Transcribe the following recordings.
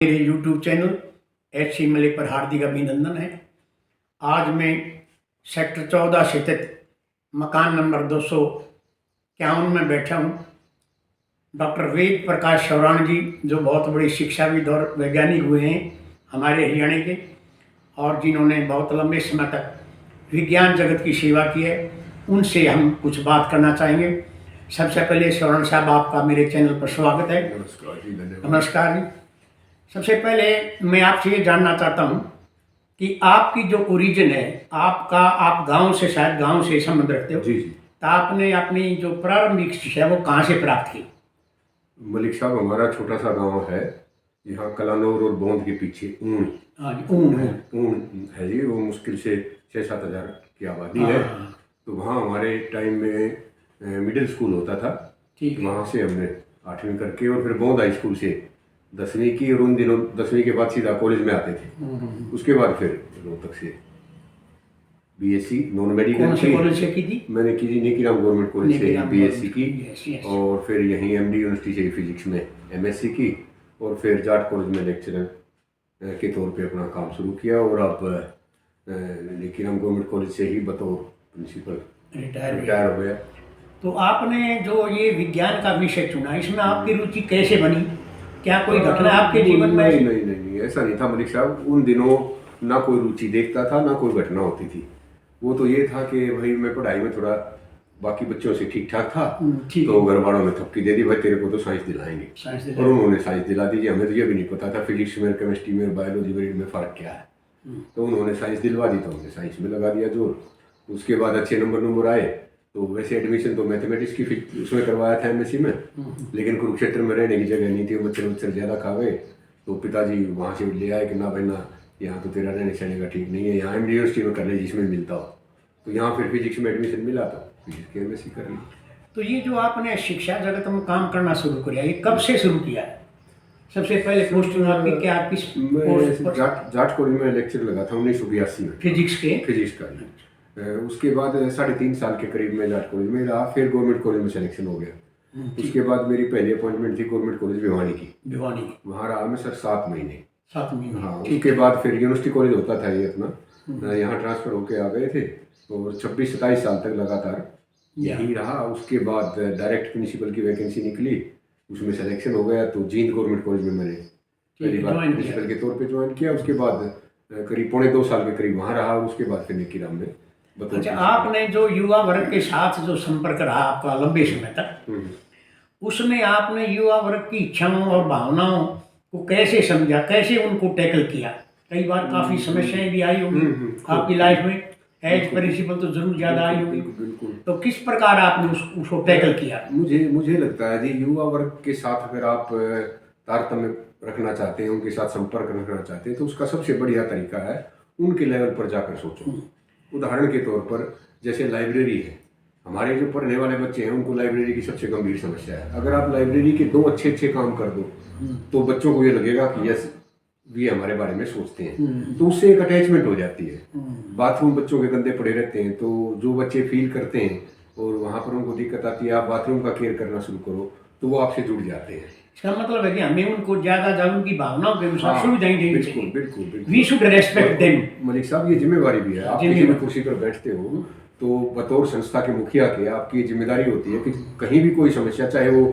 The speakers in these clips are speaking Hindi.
मेरे YouTube चैनल HC मलिक पर हार्दिक अभिनंदन है। आज मैं सेक्टर 14 स्थित मकान नंबर 251 में बैठा हूँ। डॉक्टर वेद प्रकाश शौराण जी जो बहुत बड़े शिक्षाविद और वैज्ञानिक हुए हैं हमारे हरियाणा के, और जिन्होंने बहुत लंबे समय तक विज्ञान जगत की सेवा की है, उनसे हम कुछ बात करना चाहेंगे। सबसे पहले शौराण साहब, आपका मेरे चैनल पर स्वागत है। नमस्कार जी, धन्यवाद। नमस्कार जी। सबसे पहले मैं आपसे ये जानना चाहता हूँ कि आपकी जो ओरिजिन है, आप गांव से, शायद गांव से संबंध रखते हो जी जी। तो आपने अपनी जो प्रारंभिक शिक्षा है वो कहाँ से प्राप्त की? मलिक साहब, हमारा छोटा सा गांव है यहाँ कलानौर और बौंद के पीछे ऊन। हाँ जी, ऊन है। ऊन है जी, वो मुश्किल से 6-7 हज़ार की आबादी हाँ है। हाँ, तो वहाँ हमारे टाइम में मिडिल स्कूल होता था। ठीक है। वहाँ से हमने 8वीं करके और फिर बौंद हाई स्कूल से 10वीं की, और उन दिनों 10वीं के बाद सीधा कॉलेज में आते थे। उसके बाद फिर रोहतक से बीएससी नॉन मेडिकल कौन से कॉलेज से की थी? मैंने की जी निकीराम गवर्नमेंट कॉलेज से निकीराम बीएससी की। Yes, yes. और फिर यहीं एमडी यूनिवर्सिटी से फिजिक्स में एमएससी की, और फिर जाट कॉलेज में लेक्चरर के तौर पे अपना काम शुरू किया, और अब निकीराम गवर्नमेंट कॉलेज से ही बतौर प्रिंसिपल रिटायर हो गया। तो आपने जो ये विज्ञान का विषय चुना, इसमें आपकी रुचि कैसे बनी? क्या कोई घटना आपके जीवन में? नहीं नहीं नहीं नहीं, ऐसा नहीं था मलिक साहब। उन दिनों ना कोई रुचि देखता था, ना कोई घटना होती थी। वो तो ये था कि भाई मैं पढ़ाई में थोड़ा बाकी बच्चों से ठीक ठाक था, तो घर वालों ने थपकी दे दी, भाई तेरे को तो साइंस दिलाएंगे। और उन्होंने साइंस दिला दी जी। हमें तो ये भी नहीं पता था फिजिक्स में, केमिस्ट्री में, बायोलॉजी में फ़र्क क्या है। तो उन्होंने साइंस दिलवा दी, तो हमने साइंस में लगा दिया जोर। उसके बाद अच्छे नंबर आए, तो वैसे एडमिशन तो मैथमेटिक्स की उसमें करवाया था एमएससी में, लेकिन कुरुक्षेत्र में रहने की जगह नहीं थी, मच्छर ज़्यादा खा गए। तो पिताजी वहाँ से ले आए कि ना भाई ना, यहाँ तो तेरा रहने सहने का ठीक नहीं है, यहाँ एमडी यूनिवर्सिटी में कर ले जिसमें मिलता हो। तो यहाँ फिर फिजिक्स में एडमिशन मिला, तो फिजिक्स की एमएससी कर ली। तो ये जो आपने शिक्षा जगत में काम करना शुरू किया, ये कब से शुरू किया? सबसे पहले पोस्टिंग आपकी क्या, किस पोस्ट पर? जाट कॉलेज में लेक्चर लगा था 1982 में, फिजिक्स का। उसके बाद 3.5 साल के करीब मैं जाट कॉलेज में रहा, फिर गवर्नमेंट कॉलेज में सिलेक्शन हो गया। उसके बाद मेरी पहली अपॉइंटमेंट थी गवर्नमेंट कॉलेज भिवानी की। वहाँ रहा मैं सर 7 महीने। हाँ, उसके बाद फिर यूनिवर्सिटी कॉलेज होता था ये अपना, यहाँ ट्रांसफ़र होके आ गए थे, और 26-27 साल तक लगातार यहीं रहा। उसके बाद डायरेक्ट प्रिंसिपल की वैकेंसी निकली, उसमें सिलेक्शन हो गया, तो जींद गवर्नमेंट कॉलेज में मैंने पहली बार प्रिंसिपल के तौर पे ज्वाइन किया। उसके बाद करीब 2.25 साल के करीब वहाँ रहा। उसके बाद फिर निकीराम में। अच्छा, आपने जो युवा वर्ग के साथ जो संपर्क रहा आपका लंबे समय तक, उसमें आपने युवा वर्ग की इच्छाओं और भावनाओं को कैसे समझा, कैसे उनको टैकल किया? कई बार काफ़ी समस्याएं भी आई होंगी आपकी लाइफ में, एज प्रिंसिपल तो जरूर ज़्यादा आई होगी। तो किस प्रकार आपने उसको टैकल किया? मुझे लगता है जी, युवा वर्ग के साथ अगर आप तारतम्य रखना चाहते हैं, उनके साथ संपर्क रखना चाहते हैं, तो उसका सबसे बढ़िया तरीका है उनके लेवल पर जाकर सोचो। उदाहरण के तौर पर जैसे लाइब्रेरी है, हमारे जो पढ़ने वाले बच्चे हैं उनको लाइब्रेरी की सबसे गंभीर समस्या है। अगर आप लाइब्रेरी के 2 अच्छे काम कर दो, तो बच्चों को ये लगेगा कि यस, ये हमारे बारे में सोचते हैं, तो उससे एक अटैचमेंट हो जाती है। बाथरूम बच्चों के गंदे पड़े रहते हैं, तो जो बच्चे फील करते हैं और वहाँ पर उनको दिक्कत आती है, आप बाथरूम का केयर करना शुरू करो, तो वो आपसे जुड़ जाते हैं। इसका मतलब है कि हमें उनको ज़्यादा जागरूक की भावनाओं के अनुसार सुविधाएं देनी चाहिए। बिल्कुल। We should respect them. Malik साहब, ये जिम्मेवारी भी है। आप किसी भी कुर्सी पर बैठते हो, तो बतौर संस्था के मुखिया के आपकी जिम्मेदारी होती है कि कहीं भी कोई समस्या, चाहे वो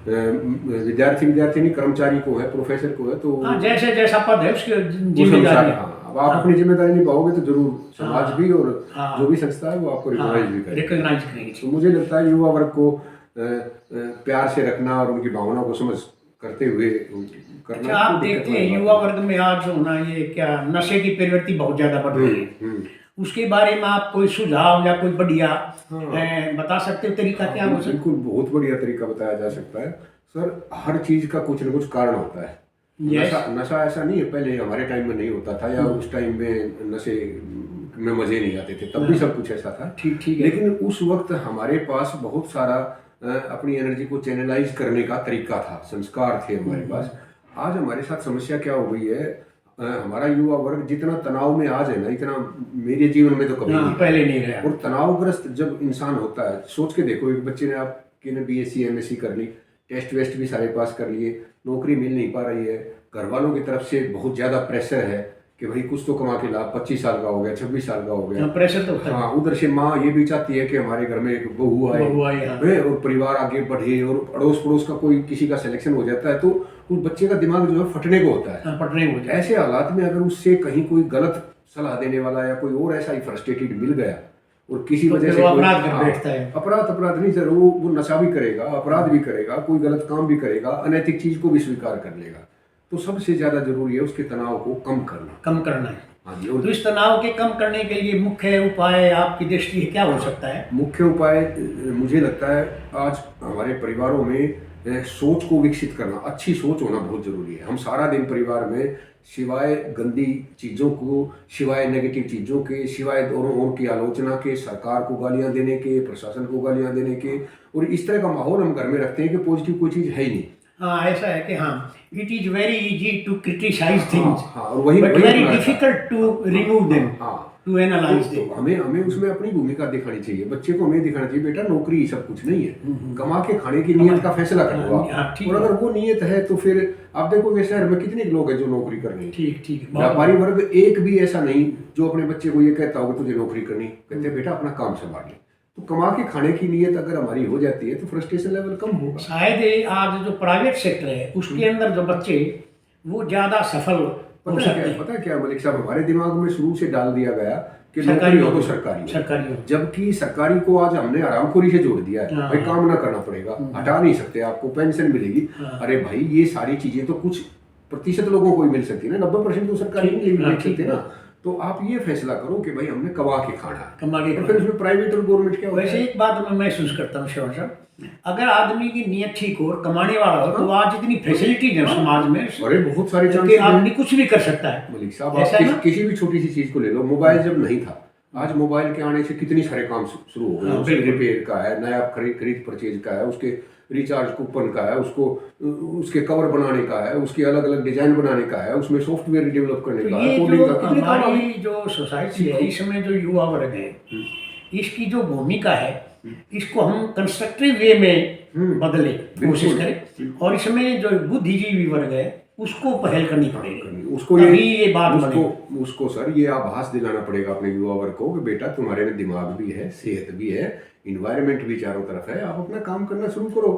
विद्यार्थी नहीं, कर्मचारी को है, प्रोफेसर को है, तो जैसा पद है उसकी जिम्मेदारी। अब आप अपनी जिम्मेदारी निभाओगे तो जरूर समाज भी और जो भी संस्था है वो आपको रिकॉग्नाइज करेगी। तो मुझे लगता है युवा वर्ग को प्यार से रखना और उनकी भावनाओं को समझ करते हुए करना। आप देखते हैं युवा वर्ग में आज जो होना, ये क्या नशे की प्रवृत्ति बहुत ज्यादा बढ़ रही है, उसके बारे में आप कोई सुझाव या कोई बढ़िया बता सकते हो तरीका क्या हो सकता है? बिल्कुल, बहुत बढ़िया तरीका बताया जा सकता है सर। हर चीज का कुछ न कुछ कारण होता है। नशा ऐसा नहीं है, पहले हमारे टाइम में नहीं होता था, या उस टाइम में नशे में मजे नहीं आते थे, तब भी सब कुछ ऐसा था। ठीक है। लेकिन उस वक्त हमारे पास बहुत सारा अपनी एनर्जी को चैनलाइज करने का तरीका था, संस्कार थे हमारे पास। आज हमारे साथ समस्या क्या हो गई है, हमारा युवा वर्ग जितना तनाव में आज है ना, इतना मेरे जीवन में तो कभी पहले नहीं रहा। और तनावग्रस्त जब इंसान होता है, सोच के देखो, एक बच्चे ने आपके ने बीएससी एमएससी कर ली, टेस्ट वेस्ट भी सारे पास कर लिए, नौकरी मिल नहीं पा रही है, घर वालों की तरफ से बहुत ज़्यादा प्रेशर है कि भाई कुछ तो कमा के ला, 25 साल का हो गया, 26 साल का हो गया, प्रेशर तो है। हाँ, उधर से माँ ये भी चाहती है कि हमारे घर में एक बहू आए, हाँ। और परिवार आगे बढ़े, और अड़ोस पड़ोस का कोई किसी का सिलेक्शन हो जाता है तो उस बच्चे का दिमाग जो है फटने को होता है। फटने को होता है। ऐसे हालात में अगर उससे कहीं कोई गलत सलाह देने वाला या कोई और ऐसा ही फ्रस्ट्रेटेड मिल गया और किसी तो वजह फिर से वो कोई- अपराध कर हाँ, बैठता है। अपराध नहीं सर, वो नशा भी करेगा, अपराध भी करेगा, कोई गलत काम भी करेगा, अनैतिक चीज को भी स्वीकार कर लेगा। तो सबसे ज्यादा जरूरी है उसके तनाव को कम करना है। हाँ जी। तो इस तनाव के कम करने के लिए मुख्य उपाय आपकी दृष्टि से क्या हो सकता है? मुख्य उपाय मुझे लगता है आज हमारे परिवारों में सोच को विकसित करना, अच्छी सोच होना बहुत जरूरी है। हम सारा दिन परिवार में सिवाय गंदी चीज़ों को, सिवाय नेगेटिव चीज़ों के, सिवाय औरों की आलोचना के, सरकार को गालियां देने के, प्रशासन को गालियां देने के, और इस तरह का माहौल हम घर में रखते हैं कि पॉजिटिव कोई चीज़ है ही नहीं। हाँ, ऐसा है कि हाँ, it is very easy to criticise things, हाँ, और वही बट वही वेरी हमारा- डिफिकल्ट टू रिमूव देम, हाँ, टू एनालाइज तो देम। हमें उसमें अपनी भूमिका दिखानी चाहिए। बच्चे को हमें दिखाना चाहिए बेटा नौकरी सब कुछ नहीं है, कमा के खाने की नीयत का फैसला कर लो आप। ठीक और अगर वो नीयत है तो फिर आप देखोगे शहर में कितने लोग हैं जो नौकरी कर रहे हैं। ठीक व्यापारी वर्ग एक भी ऐसा नहीं जो अपने बच्चे को ये कहता होगा तुझे नौकरी करनी, कहते बेटा अपना काम संभाल ले। तो कमा के खाने की नीयत अगर हमारी हो जाती है तो फ्रस्ट्रेशन लेवल कम होगा। शायद आज जो प्राइवेट सेक्टर है उसके अंदर जो बच्चे वो ज्यादा सफल हो सकते हैं। पता है क्या मलिक साहब, हमारे दिमाग में शुरू से डाल दिया गया कि सरकारी नौकरी हो हो तो सरकारी सरकारी हो। जबकि सरकारी को आज हमने आरामखोरी से जोड़ दिया है। हाँ। भाई काम ना करना पड़ेगा, हटा नहीं सकते, आपको पेंशन मिलेगी। हाँ। अरे भाई ये सारी चीजें तो कुछ प्रतिशत लोगों को ही मिल सकती है ना, 90% तो सरकारी नहीं मिल सकते ना। तो आप ये फैसला करो कि भाई हमने कमा के खाना है, कमा के और फिर उसमें प्राइवेट और गवर्नमेंट क्या होता वैसे है। एक बात मैं महसूस करता हूँ श्रवण साहब, अगर आदमी की नीयत ठीक हो और कमाने वाला हो तो आज इतनी फैसिलिटीज है समाज में अरे बहुत सारे कि चांसेस आदमी कुछ भी कर सकता है। मलिक साहब, ऐसा आप है ना? किसी भी छोटी सी चीज को ले लो। मोबाइल जब नहीं था, आज मोबाइल के आने से कितने सारे काम शुरू हो गए। हाँ, उसके बिल्कुल। रिपेयर का है, नया खरीद परचेज का है, उसके रिचार्ज कूपन का है, उसको उसके कवर बनाने का है, उसकी अलग अलग डिजाइन बनाने का है, उसमें सॉफ्टवेयर डेवलप करने तो का है, ये कोडिंग जो का, कितने काम आ गए। हमारी जो सोसाइटी है इसमें जो युवा वर्ग है इसकी जो भूमिका है इसको हम कंस्ट्रक्टिव वे में बदले कोशिश करें, और इसमें जो बुद्धिजीवी वर्ग है उसको पहल करनी पड़ेगी। उसको तभी ये बात उसको सर ये आभास दिलाना पड़ेगा अपने युवा वर्ग को कि बेटा तुम्हारे में दिमाग भी है, सेहत भी है, इन्वायरमेंट भी चारों तरफ है, आप अपना काम करना शुरू करो।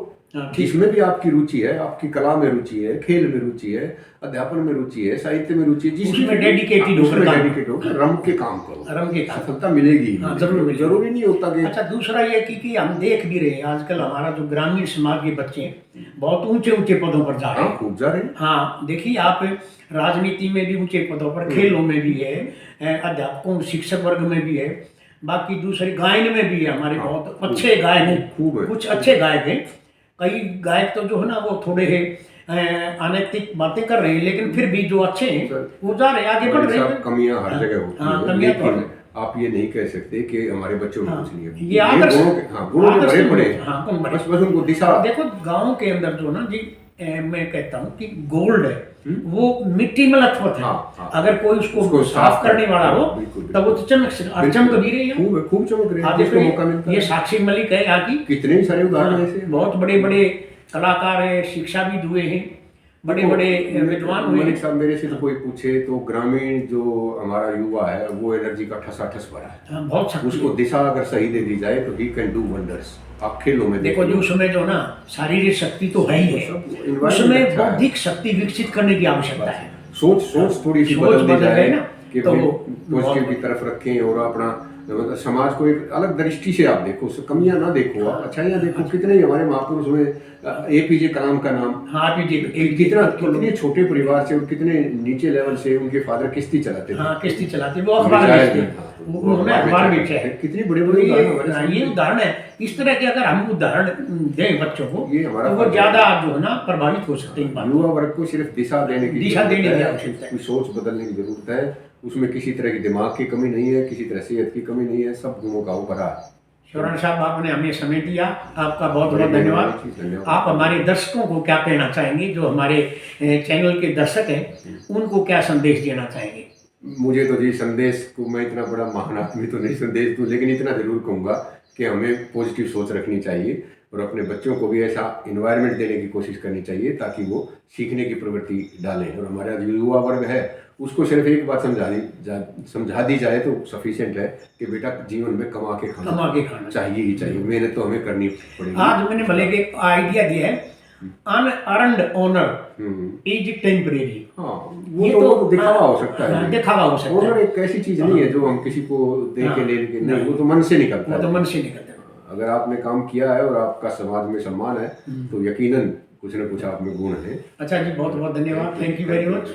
जिसमें भी आपकी रुचि है, आपकी कला में रुचि है, खेल में रुचि है, अध्यापन में रुचि है, साहित्य में रुचि है, जिसमें डेडिकेटेड हो, रम के काम करो, रम के काम सफलता मिलेगी। हाँ, जरूर मिलेगी। जरूरी नहीं होता कि अच्छा, दूसरा ये कि हम देख भी रहे हैं आजकल हमारा जो ग्रामीण समाज के बच्चे बहुत ऊंचे ऊंचे पदों पर जा रहे हैं। खूब जा रहे हैं। हाँ, देखिए आप राजनीति में भी ऊंचे पदों पर, खेलों में भी है, अध्यापकों शिक्षक वर्ग में भी है, बाकी दूसरे गायन में भी है। हमारे बहुत अच्छे गायक हैं, कुछ अच्छे गायक हैं। कई गायक तो जो है ना वो थोड़े अनैतिक बातें कर रहे हैं, लेकिन फिर भी जो अच्छे हैं वो जा रहे हैं, आगे बढ़ रहे हैं। कमियां हर जगह होती हाँ, है, कमियां तो लेकिन आप ये नहीं कह सकते कि हमारे बच्चों में कुछ नहीं है। ये आदर्श गुणों के भरे पड़े, हाँ, बस उनको दिशा। देखो गांव के अंदर जो ना जी मैं कहता हूँ कि गोल्ड है वो मिट्टी में लथपथ है। हाँ। अगर कोई उसको साफ करने वाला हो तब वो तो चमक भी रही है, खूब चमक रही है, जिसको मौका मिलता है। ये साक्षी मलिक है यहाँ की, कितने ही सारे उदाहरण ऐसे बहुत बड़े बड़े कलाकार है, शिक्षा भी हुए हैं, बड़े बड़े विद्वान हुए मलिक हैं। साहब मेरे से तो कोई पूछे तो ग्रामीण जो हमारा युवा है वो एनर्जी का ठस भरा है। बहुत शक्ति उसको दिशा अगर सही दे दी जाए तो ही कैन डू वंडर्स। आप खेलों में देखो जो उसमें जो ना शारीरिक शक्ति तो है ही है, उसमें बौद्धिक शक्ति विकसित करने की आवश्यकता है। सोच थोड़ी सी सोच बदल दी जाए ना कि तो पॉजिटिव की तरफ रखें और अपना मतलब समाज को एक अलग दृष्टि से आप देखो, कमियां ना देखो, आप अच्छाइयां देखो। कितने ही हमारे महापुरुष में एपीजे कलाम का नाम, हाँ, कितने छोटे परिवार से और कितने नीचे लेवल से उनके फादर किस्ती चलाते थे। हाँ, किस्ती चलाते, वो अखबार बेचते हैं। कितनी बड़े बड़े ये उदाहरण है। इस तरह के अगर हम उदाहरण दें बच्चों को ये हमारा तो वो ज्यादा जो है ना प्रभावित हो सकते हैं। युवा वर्ग को सिर्फ दिशा देने की आवश्यकता है, सोच बदलने की जरूरत है। उसमें किसी तरह की दिमाग की कमी नहीं है, किसी तरह सेहत की कमी नहीं है, सब गुणों का वो भरा है। शरण साहब, आपने हमें समय दिया, आपका बहुत बहुत धन्यवाद। आप हमारे दर्शकों को क्या कहना चाहेंगे, जो हमारे चैनल के दर्शक हैं उनको क्या संदेश देना चाहेंगे? मुझे तो जी संदेश को मैं इतना बड़ा महान आदमी तो नहीं संदेश दूँ, लेकिन इतना जरूर कहूँगा कि हमें पॉजिटिव सोच रखनी चाहिए और अपने बच्चों को भी ऐसा इन्वायरमेंट देने की कोशिश करनी चाहिए ताकि वो सीखने की प्रवृत्ति डालें। और हमारा जो युवा वर्ग है उसको सिर्फ एक बात समझा दी जाए तो सफिशिएंट है कि बेटा जीवन में कमा के खाना चाहिए ही चाहिए, मेहनत तो हमें करनी पड़ेगी। आज मैंने भले के आइडिया दिया है, अनअर्न्ड ऑनर इज टेम्परेरी। हाँ, वो तो दिखावा हो सकता है। दिखावा हो सकता है। ऑनर एक ऐसी चीज नहीं है जो हम किसी को दे के ले के, नहीं, वो तो मन से निकलता है। वो तो मन से निकलता है। अगर आपने काम किया है और आपका समाज में सम्मान है तो यकीनन कुछ न कुछ आप में गुण है। अच्छा जी, बहुत बहुत धन्यवाद, थैंक यू वेरी मच।